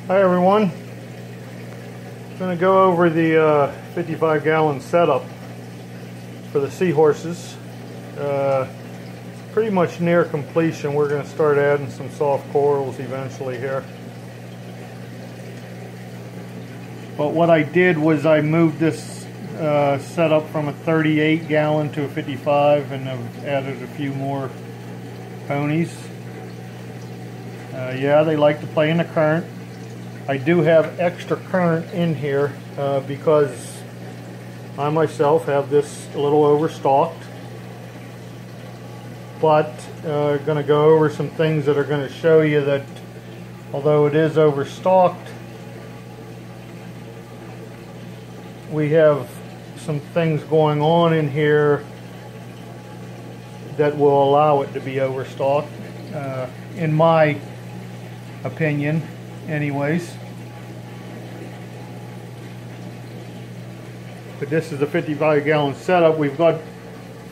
Hi everyone. I'm going to go over the 55-gallon setup for the Seahorses. Pretty much near completion. We're going to start adding some soft corals eventually here. But what I did was I moved this setup from a 38-gallon to a 55, and I've added a few more ponies. Yeah, they like to play in the current. I do have extra current in here because I myself have this a little overstocked. But going to go over some things that are going to show you that although it is overstocked, we have some things going on in here that will allow it to be overstocked, in my opinion anyways. But this is a 55-gallon setup. We've got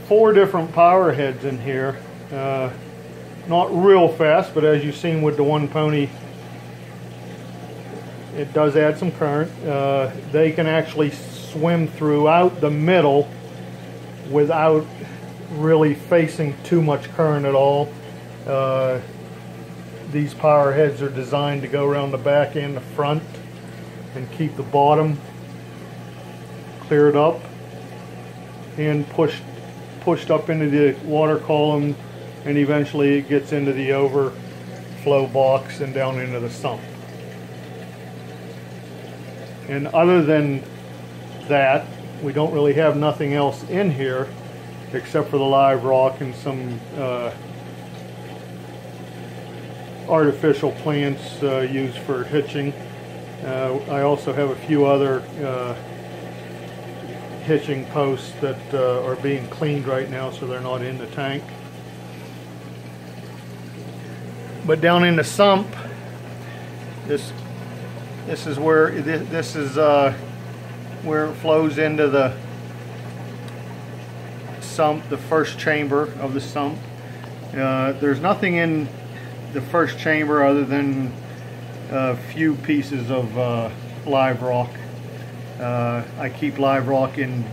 4 different power heads in here. Not real fast, but as you've seen with the one pony, it does add some current. They can actually swim throughout the middle without really facing too much current at all. These power heads are designed to go around the back and the front and keep the bottom cleared up and pushed up into the water column, and eventually it gets into the overflow box and down into the sump. And other than that, we don't really have nothing else in here except for the live rock and some artificial plants used for hitching. I also have a few other hitching posts that are being cleaned right now, so they're not in the tank. But down in the sump, this is where where it flows into the sump, the first chamber of the sump. There's nothing in the first chamber other than a few pieces of live rock. I keep live rock in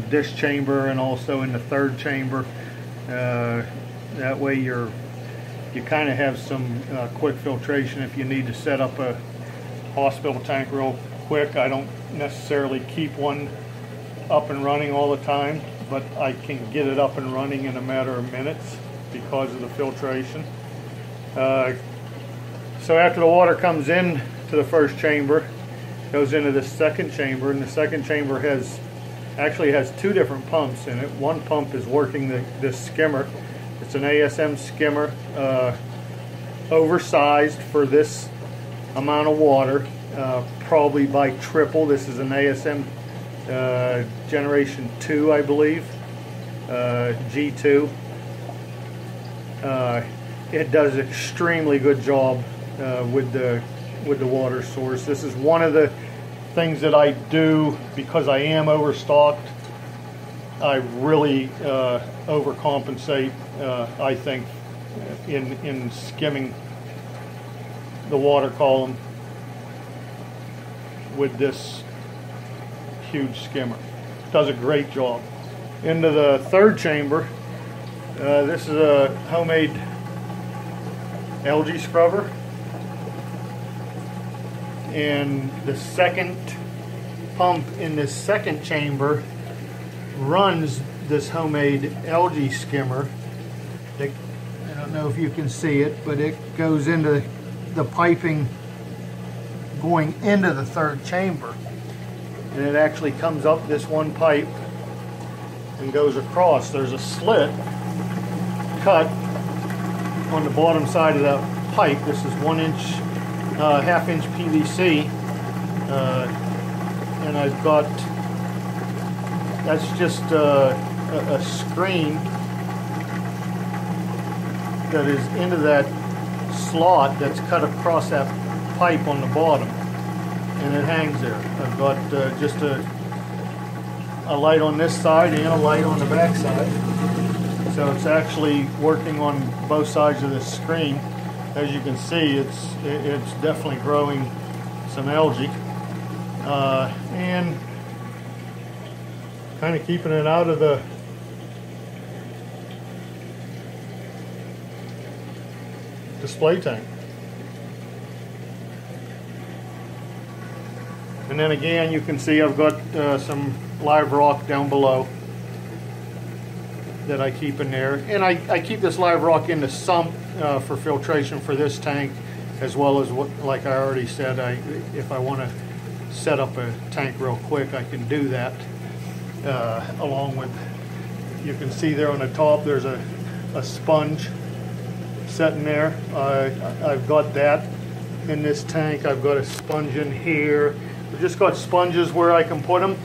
this chamber and also in the third chamber. That way you kind of have some quick filtration if you need to set up a hospital tank real quick. I don't necessarily keep one up and running all the time, but I can get it up and running in a matter of minutes because of the filtration. So after the water comes in to the first chamber, it goes into the second chamber, and the second chamber actually has 2 different pumps in it. One pump is working this skimmer. It's an ASM skimmer, oversized for this amount of water, probably by triple. This is an ASM generation 2, I believe, G2. It does extremely good job with the water source. This is one of the things that I do because I am overstocked. I really overcompensate, I think, in skimming the water column with this huge skimmer. It does a great job. Into the third chamber, this is a homemade Algea Scrubber, and the second pump in this second chamber runs this homemade Algea skimmer. I don't know if you can see it, but it goes into the piping going into the third chamber, and it actually comes up this one pipe and goes across. There's a slit cut on the bottom side of that pipe. This is 1 inch, half-inch PVC, and I've got, that's just a screen that is into that slot that's cut across that pipe on the bottom, and it hangs there. I've got just a light on this side and a light on the back side. So it's actually working on both sides of this screen. As you can see, it's definitely growing some algae, and kind of keeping it out of the display tank. And then again, you can see I've got some live rock down below that I keep in there, and I keep this live rock in the sump for filtration for this tank, as well as what, like I already said, if I want to set up a tank real quick, I can do that. Along with, you can see there on the top, there's a sponge sitting there. I've got that in this tank. I've got a sponge in here. I've just got sponges where I can put them.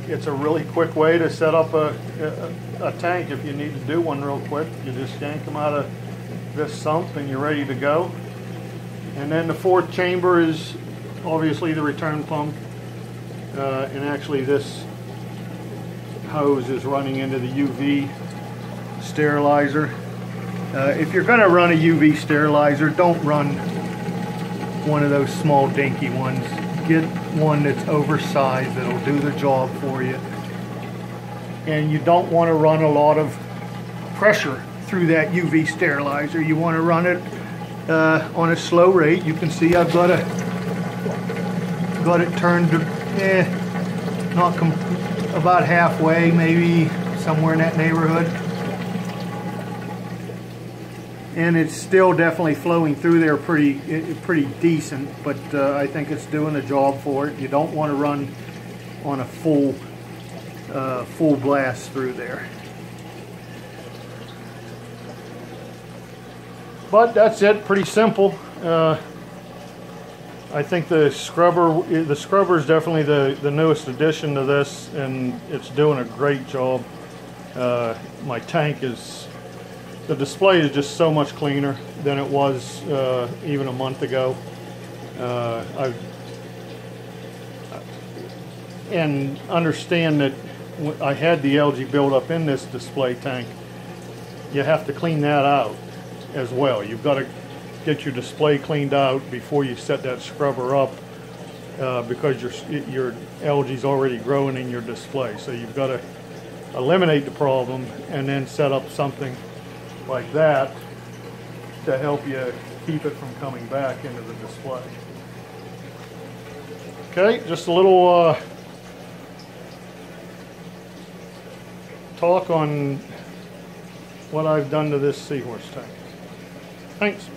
It's a really quick way to set up a tank if you need to do one real quick. You just yank them out of this sump and you're ready to go. And then the fourth chamber is obviously the return pump, and actually this hose is running into the UV sterilizer. If you're going to run a UV sterilizer, don't run one of those small dinky ones. Get one that's oversized that'll do the job for you. And you don't want to run a lot of pressure through that UV sterilizer. You want to run it on a slow rate. You can see I've got it turned to about halfway, maybe somewhere in that neighborhood. And it's still definitely flowing through there pretty decent, but I think it's doing the job for it. You don't want to run on a full blast through there. But that's it, pretty simple. I think the scrubber is definitely the newest addition to this, and it's doing a great job. My tank the display is just so much cleaner than it was even a month ago. And understand that I had the algae buildup in this display tank. You have to clean that out as well. You've got to get your display cleaned out before you set that scrubber up, because your algae is already growing in your display. So you've got to eliminate the problem and then set up something like that to help you keep it from coming back into the display. Okay, just a little talk on what I've done to this Seahorse tank. Thanks.